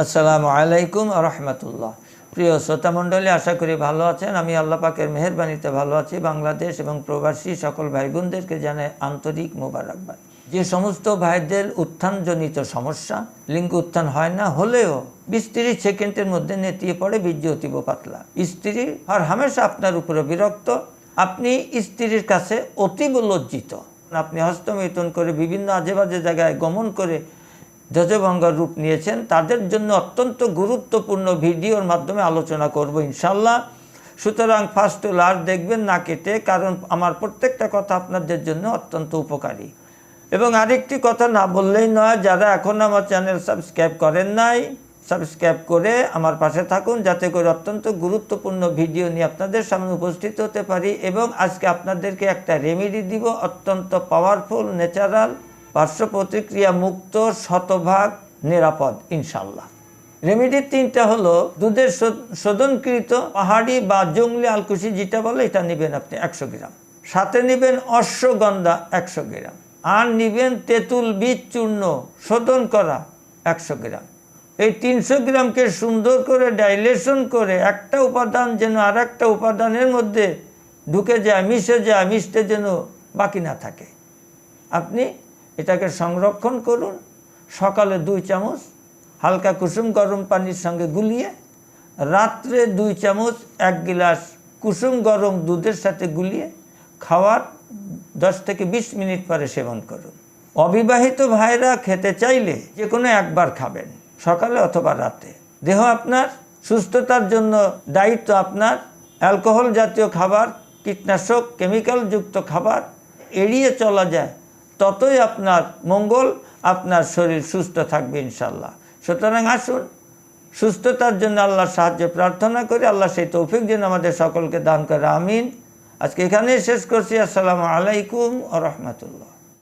আসসালামু আলাইকুম ওয়া রাহমাতুল্লাহ। প্রিয় শ্রোতা মণ্ডলী, আশা করি ভালো আছেন। আমি আল্লাহ পাকের মেহেরবানিতে ভালো আছি। বাংলাদেশ এবং প্রবাসী সকল ভাই বোনদেরকে জানাই আন্তরিক মোবারকবাদ। যে সমস্ত ভাইদের উত্থানজনিত সমস্যা, লিঙ্গ উত্থান হয় না, হলেও 20-30 সেকেন্ডের মধ্যে নেতিয়ে পড়ে, বীর্য অতীব পাতলা, স্ত্রী আর হামেশা আপনার উপরে বিরক্ত, আপনি স্ত্রীর কাছে অতীব লজ্জিত, আপনি হস্তমৈথুন করে বিভিন্ন আজে বাজে জায়গায় গমন করে ধ্বজভঙ্গের রূপ নিয়েছেন, তাদের জন্য অত্যন্ত গুরুত্বপূর্ণ ভিডিওর মাধ্যমে আলোচনা করব ইনশাল্লাহ। সুতরাং ফার্স্ট টু লাস্ট দেখবেন না কেটে, কারণ আমার প্রত্যেকটা কথা আপনাদের জন্য অত্যন্ত উপকারী। এবং আরেকটি কথা না বললেই নয়, যারা এখন আমার চ্যানেল সাবস্ক্রাইব করেন নাই, সাবস্ক্রাইব করে আমার পাশে থাকুন, যাতে করে অত্যন্ত গুরুত্বপূর্ণ ভিডিও নিয়ে আপনাদের সামনে উপস্থিত হতে পারি। এবং আজকে আপনাদেরকে একটা রেমেডি দিব, অত্যন্ত পাওয়ারফুল, ন্যাচারাল, পার্শ্ব প্রতিক্রিয়া মুক্ত, শতভাগ নিরাপদ ইনশাল্লাহ। রেমেডির 3টা হলো, দুধের শোধনকৃত পাহাড়ি বা জঙ্গলি আলকুশি যেটা বলে, এটা নেবেন আপনি 100 গ্রাম, সাথে নেবেন অশ্বগন্ধা 100 গ্রাম, আর নেবেন তেঁতুল বীজ চূর্ণ শোধন করা 100 গ্রাম। এই 300 গ্রামকে সুন্দর করে ডাইলেশন করে একটা উপাদান যেন আর একটা উপাদানের মধ্যে ঢুকে যায়, মিশে যায়, মিশতে যেন বাকি না থাকে। আপনি এটাকে সংরক্ষণ করুন। সকালে 2 চামচ হালকা কুসুম গরম পানির সঙ্গে গুলিয়ে, রাত্রে 2 চামচ 1 গিলাস কুসুম গরম দুধের সাথে গুলিয়ে খাওয়ার 10 থেকে 20 মিনিট পরে সেবন করুন। অবিবাহিত ভাইরা খেতে চাইলে যে কোনো একবার খাবেন, সকালে অথবা রাতে। দেহ আপনার সুস্থতার জন্য দায়িত্ব আপনার। অ্যালকোহল জাতীয় খাবার, কীটনাশক, কেমিক্যালযুক্ত খাবার এড়িয়ে চলা যায়, ততই আপনার মঙ্গল, আপনার শরীর সুস্থ থাকবে ইনশাল্লাহ। সুতরাং আসুন, সুস্থতার জন্য আল্লাহর সাহায্য প্রার্থনা করি। আল্লাহ সেই তৌফিক যেন আমাদের সকলকে দান করে, আমিন। আজকে এখানেই শেষ করছি। আসসালামু আলাইকুম ওয়া রাহমাতুল্লাহ।